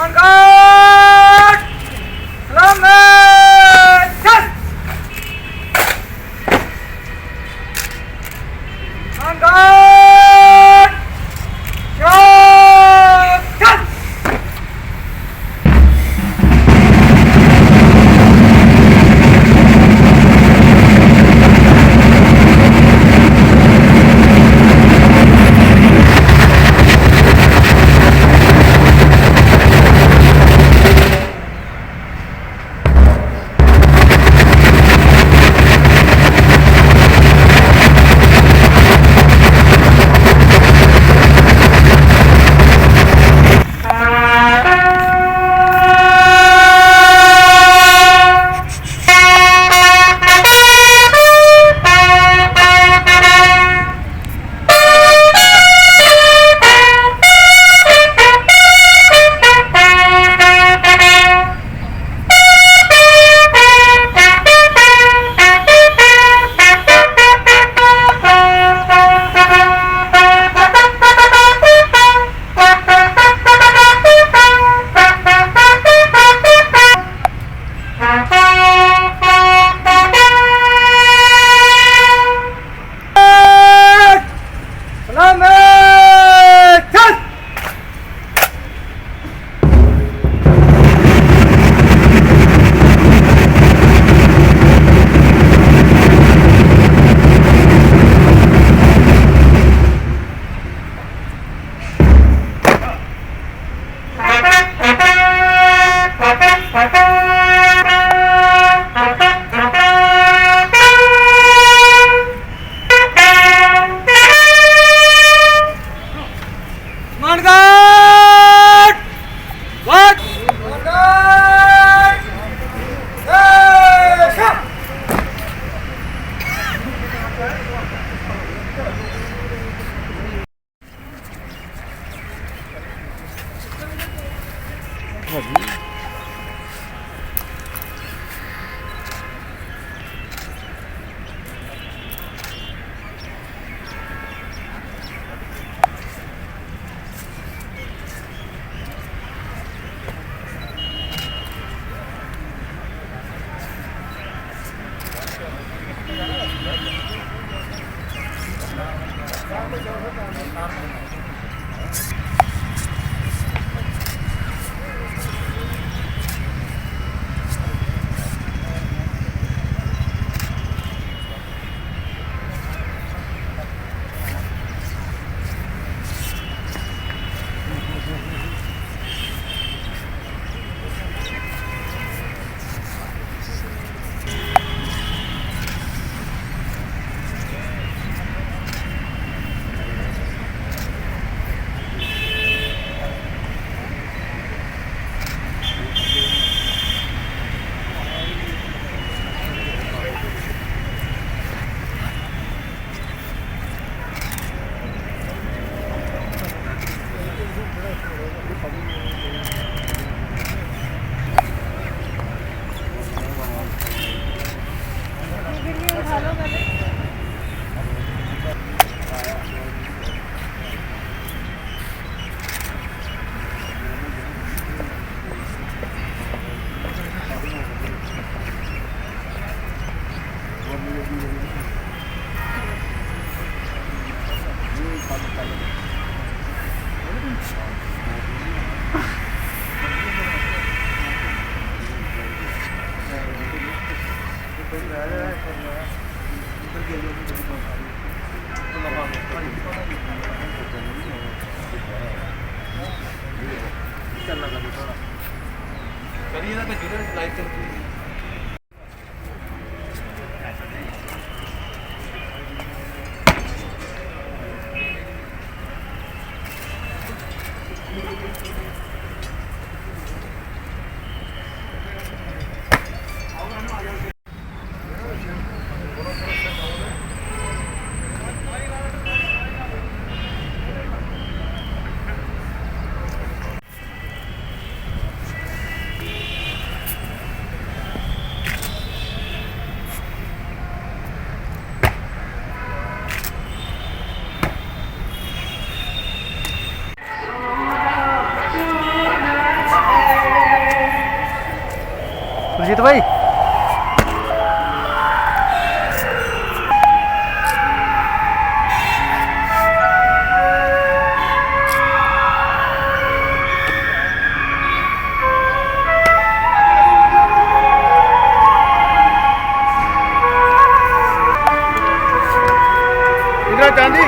Angkat! Selamatkan! Angkat! Siapkan! Selamatkan! Angkat! Buat! Angkat! Siap! Surjit भाई इधर चांदी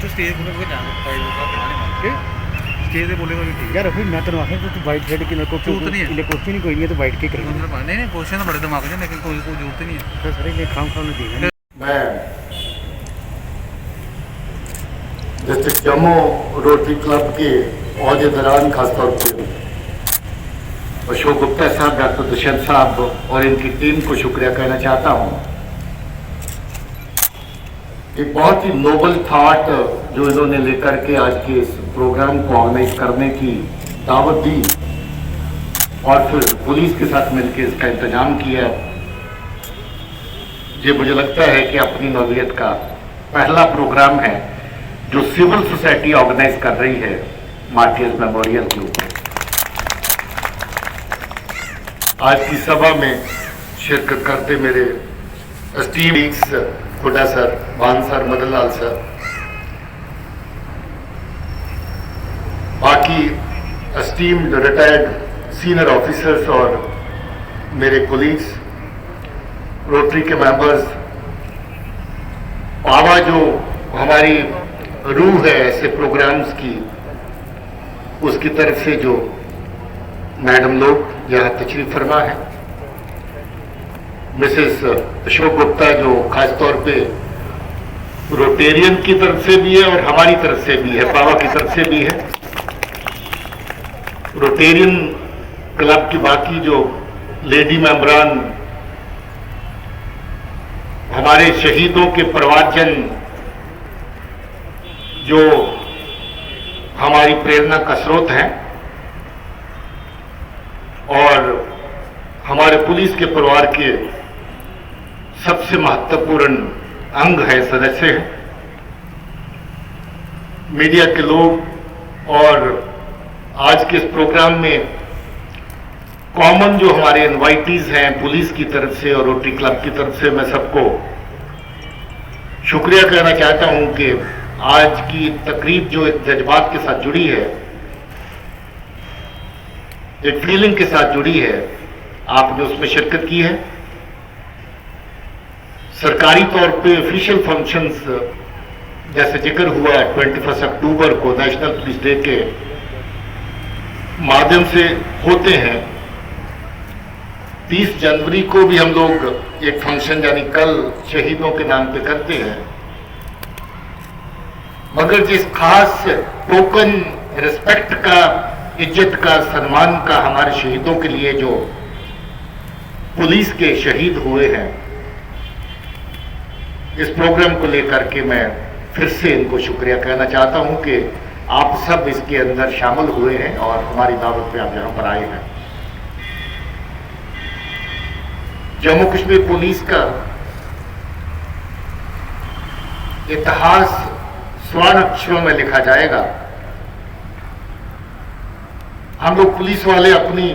तो स्टेज बोले को जाना स्टेज बोले को भी ठीक यार अभी मैं तेन आखिया तू वाइट शर्ट की को जरूरत नहीं है। कोई नहीं कोई नहीं तो वाइट के करेंगे नहीं नहीं क्वेश्चन बड़े दिमाग में लेकिन कोई जरूरत नहीं है। तो सर ये खाम खाम दी मैं डिस्ट्रिक्ट जम्मू रोटरी क्लब के औहदे दौरान खासतौर पर अशोक गुप्ता साहब, डॉक्टर दुष्यंत साहब और इनकी टीम को शुक्रिया कहना चाहता हूँ। एक बहुत ही नोबल थॉट जो इन्होंने लेकर के आज के इस प्रोग्राम को ऑर्गेनाइज करने की दावत दी और फिर पुलिस के साथ मिलकर इसका इंतजाम किया। ये मुझे लगता है कि अपनी नौलियत का पहला प्रोग्राम है जो सिविल सोसाइटी ऑर्गेनाइज कर रही है मार्टियर्स मेमोरियल के ऊपर। आज की सभा में शिरकत करते मेरे एस्टीम्ड खुडा सर, भान सर, मदन लाल सर, बाकी एस्टीम्ड रिटायर्ड सीनियर ऑफिसर्स और मेरे कोलीग्स, रोटरी के मेंबर्स, पावा जो हमारी रूह है ऐसे प्रोग्राम्स की, उसकी तरफ से जो मैडम लोग यहाँ तशरीफ फरमा है, मिसेस अशोक गुप्ता जो खास तौर पे रोटेरियन की तरफ से भी है और हमारी तरफ से भी है, पावा की तरफ से भी है, रोटेरियन क्लब की बाकी जो लेडी मेंबरान, हमारे शहीदों के परिवारजन जो हमारी प्रेरणा का स्रोत हैं, और हमारे पुलिस के परिवार के सबसे महत्वपूर्ण अंग है, सदस्य हैं, मीडिया के लोग और आज के इस प्रोग्राम में कॉमन जो हमारे इनवाइटीज हैं पुलिस की तरफ से और रोटरी क्लब की तरफ से, मैं सबको शुक्रिया कहना चाहता हूं कि आज की तकरीब जो एक जज्बात के साथ जुड़ी है, एक फीलिंग के साथ जुड़ी है, आपने उसमें शिरकत की है। सरकारी तौर पे ऑफिशियल फंक्शंस जैसे जिक्र हुआ 21 अक्टूबर को नेशनल पुलिस डे के माध्यम से होते हैं। 30 जनवरी को भी हम लोग एक फंक्शन यानी कल शहीदों के नाम पे करते हैं, मगर जिस खास टोकन रिस्पेक्ट का, इज्जत का, सम्मान का हमारे शहीदों के लिए जो पुलिस के शहीद हुए हैं, इस प्रोग्राम को लेकर के मैं फिर से इनको शुक्रिया कहना चाहता हूं कि आप सब इसके अंदर शामिल हुए हैं और हमारी दावत पे आप यहां पर आए हैं। जम्मू कश्मीर पुलिस का इतिहास स्वर्ण अक्षरों में लिखा जाएगा। हम लोग पुलिस वाले अपनी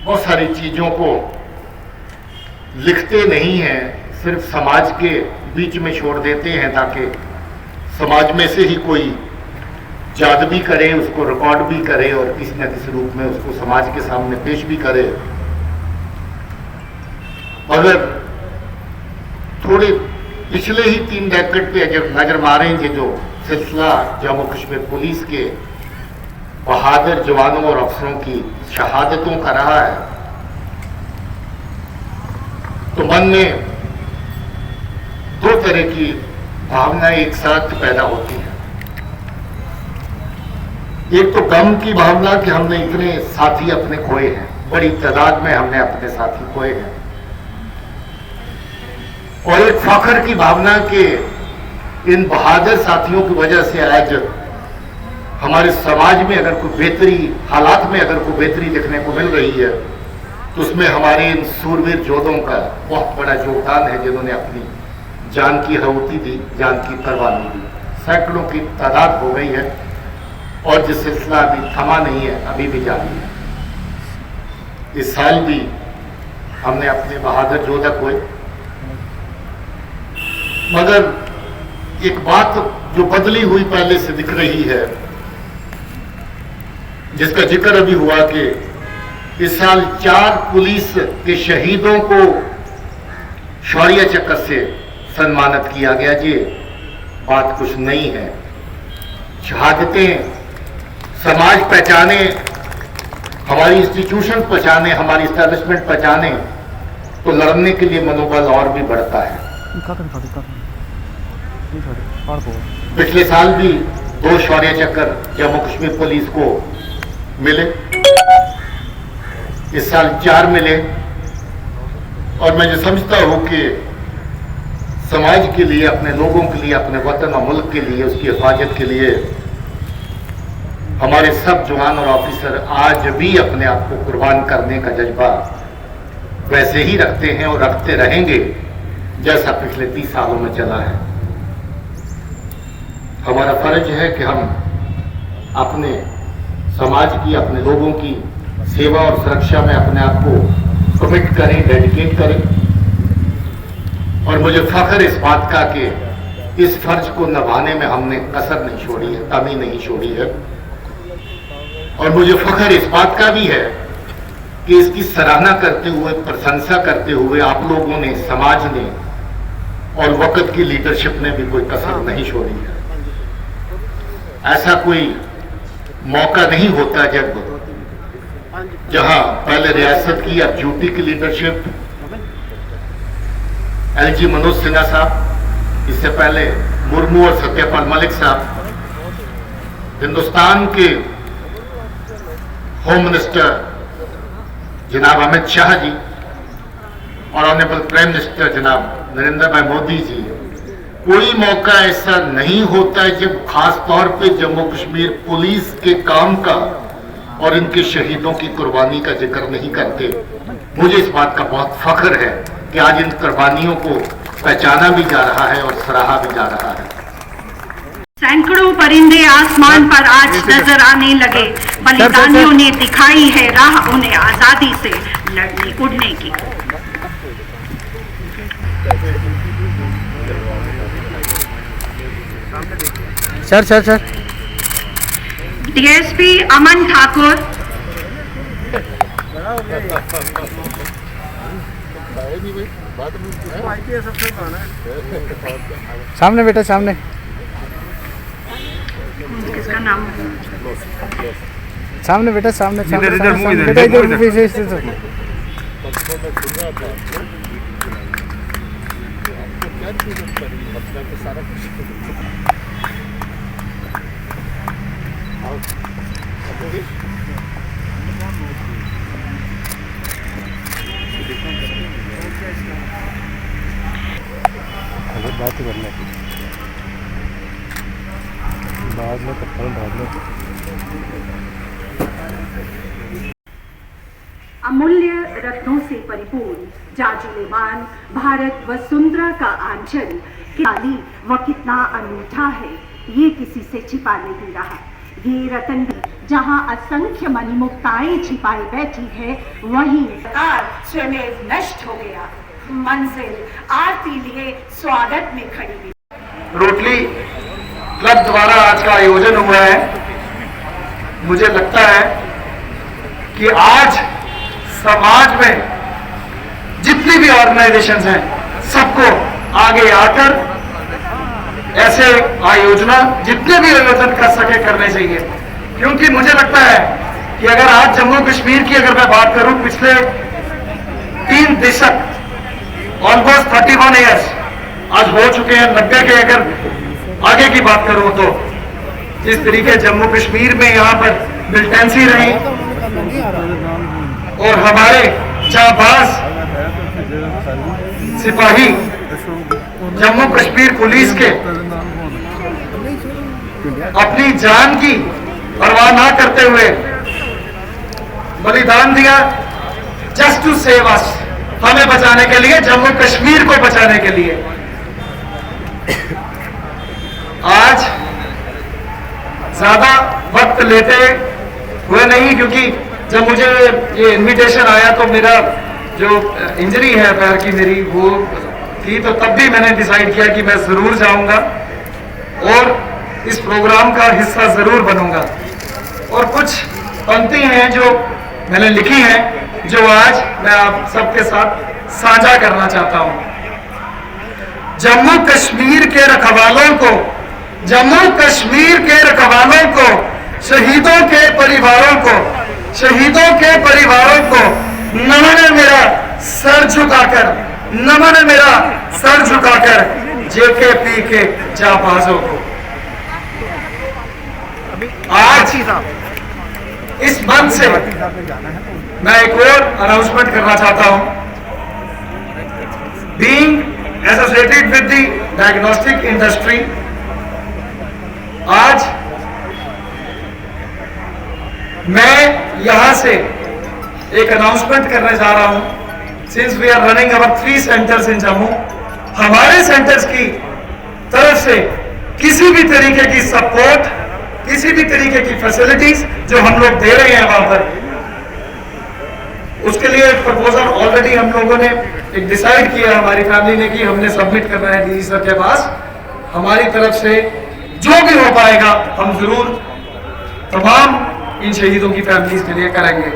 बहुत सारी चीजों को लिखते नहीं हैं, सिर्फ समाज के बीच में छोड़ देते हैं ताकि समाज में से ही कोई याद भी करे, उसको रिकॉर्ड भी करे और किसी न किसी रूप में उसको समाज के सामने पेश भी करे। मगर थोड़े पिछले ही 3 डेकेड पे अगर नजर मारेंगे जो सिलसिला जम्मू कश्मीर पुलिस के बहादुर जवानों और अफसरों की शहादतों का रहा है, तो मन में 2 तरह की भावनाएं एक साथ पैदा होती हैं। एक तो गम की भावना कि हमने इतने साथी अपने खोए हैं, बड़ी तादाद में हमने अपने साथी खोए हैं, और एक फख्र की भावना कि इन बहादुर साथियों की वजह से आज हमारे समाज में अगर कोई बेहतरी, हालात में अगर कोई बेहतरी देखने को मिल रही है, तो उसमें हमारे इन सूरवीर योद्धाओं का बहुत बड़ा योगदान है, जिन्होंने अपनी जान की आहुति दी, जान की कुर्बानी दी। सैकड़ों की तादाद हो गई है और ये सिलसिला अभी थमा नहीं है, अभी भी जारी है। इस साल भी हमने अपने बहादुर योद्धा खोए, मगर एक बात जो बदली हुई पहले से दिख रही है, जिसका जिक्र अभी हुआ कि इस साल 4 पुलिस के शहीदों को शौर्य चक्र से सम्मानित किया गया। जी बात कुछ नहीं है। शहादतें समाज पहचाने, हमारी इंस्टीट्यूशन पहचाने, हमारी एस्टैब्लिशमेंट पहचाने, तो लड़ने के लिए मनोबल और भी बढ़ता है। पिछले साल भी 2 शौर्य चक्र जम्मू कश्मीर पुलिस को मिले, इस साल 4 मिले, और मैं जो समझता हूं कि समाज के लिए, अपने लोगों के लिए, अपने वतन और मुल्क के लिए, उसकी हिफाजत के लिए हमारे सब जवान और ऑफिसर आज भी अपने आप को कुर्बान करने का जज्बा वैसे ही रखते हैं और रखते रहेंगे जैसा पिछले 30 सालों में चला है। हमारा फर्ज है कि हम अपने समाज की, अपने लोगों की सेवा और सुरक्षा में अपने आप को कमिट करें, डेडिकेट करें, और मुझे फख्र इस बात का कि इस फर्ज को निभाने में हमने कसर नहीं छोड़ी है, कमी नहीं छोड़ी है, और मुझे फख्र इस बात का भी है कि इसकी सराहना करते हुए, प्रशंसा करते हुए आप लोगों ने, समाज ने और वक्त की लीडरशिप ने भी कोई कसर नहीं छोड़ी है। ऐसा कोई मौका नहीं होता जब जहां पहले रियासत की, अब यूटी की लीडरशिप LG मनोज सिन्हा साहब, इससे पहले मुर्मू और सत्यपाल मलिक साहब, हिंदुस्तान के होम मिनिस्टर जनाब अमित शाह जी और ऑनरेबल प्राइम मिनिस्टर जनाब नरेंद्र भाई मोदी जी, कोई मौका ऐसा नहीं होता है जब खास तौर पे जम्मू कश्मीर पुलिस के काम का और इनके शहीदों की कुर्बानी का जिक्र नहीं करते। मुझे इस बात का बहुत फख्र है कि आज इन कुर्बानियों को पहचाना भी जा रहा है और सराहा भी जा रहा है। सैकड़ों परिंदे आसमान पर आज नजर आने लगे। बलिदानियों ने दिखाई है राह उन्हें आजादी से लड़ने उड़ने की। सर DSP अमन ठाकुर, सामने बेटा, सामने किसका नाम? सामने बेटा, सामने इधर मुंह इधर, बेटा, इधर इधर। इधर। बात ही करना बाद में करता हूँ, बाद में। अमूल्य रत्नों से परिपूर्ण जाजिलेमान भारत वसुंधरा का आंचल कितनी व कितना अनूठा है, ये किसी से छिपा नहीं रहा। ये रतन जहाँ असंख्य मणिमुक्ताएं छिपाई बैठी है, वहीं स्वयं नष्ट हो गया। मंजिल आरती लिए स्वागत में खड़ी हुई। रोटली क्लब द्वारा आज का आयोजन हुआ है। मुझे लगता है कि आज समाज में जितनी भी ऑर्गेनाइजेशंस हैं, सबको आज आगे आकर ऐसे आयोजना जितने भी आयोजन कर सके करने चाहिए, क्योंकि मुझे लगता है कि अगर आज जम्मू कश्मीर की अगर मैं बात करूं, पिछले 3 दशक ऑलमोस्ट 31 ईयर्स आज हो चुके हैं, 90 के अगर आगे की बात करूं तो जिस तरीके जम्मू कश्मीर में यहाँ पर मिलिटेंसी रही और हमारे जाबाज सिपाही जम्मू कश्मीर पुलिस के अपनी जान की परवाह ना करते हुए बलिदान दिया जस्ट टू सेव अस, हमें बचाने के लिए, जम्मू कश्मीर को बचाने के लिए। आज ज्यादा वक्त लेते हुए नहीं, क्योंकि जब मुझे ये इनविटेशन आया तो मेरा जो इंजरी है पैर की मेरी वो थी, तो तब भी मैंने डिसाइड किया कि मैं जरूर जाऊंगा और इस प्रोग्राम का हिस्सा जरूर बनूंगा। और कुछ पंक्ति हैं जो मैंने लिखी हैं जो आज मैं आप सबके साथ साझा करना चाहता हूं। जम्मू कश्मीर के रखवालों को, जम्मू कश्मीर के रखवालों को, शहीदों के परिवारों को, शहीदों के परिवारों को नमन है मेरा सर झुकाकर, नमन है मेरा सर झुकाकर जेकेपी के जाबाजों को। आज इस मंच से मैं एक और अनाउंसमेंट करना चाहता हूं। Being associated with the diagnostic industry, आज मैं यहां से एक अनाउंसमेंट करने जा रहा हूं। Since we are running our 3 centres in Jammu, हमारे सेंटर्स की तरफ से किसी भी तरीके की सपोर्ट, किसी भी तरीके की फैसिलिटीज जो हम लोग दे रहे हैं वहां पर, उसके लिए एक प्रपोजल ऑलरेडी हम लोगों ने एक डिसाइड किया, हमारी फैमिली ने, कि हमने सबमिट करना है डीजी सर के पास। हमारी तरफ से जो भी हो पाएगा हम जरूर तमाम इन शहीदों की फैमिलीज के लिए करेंगे।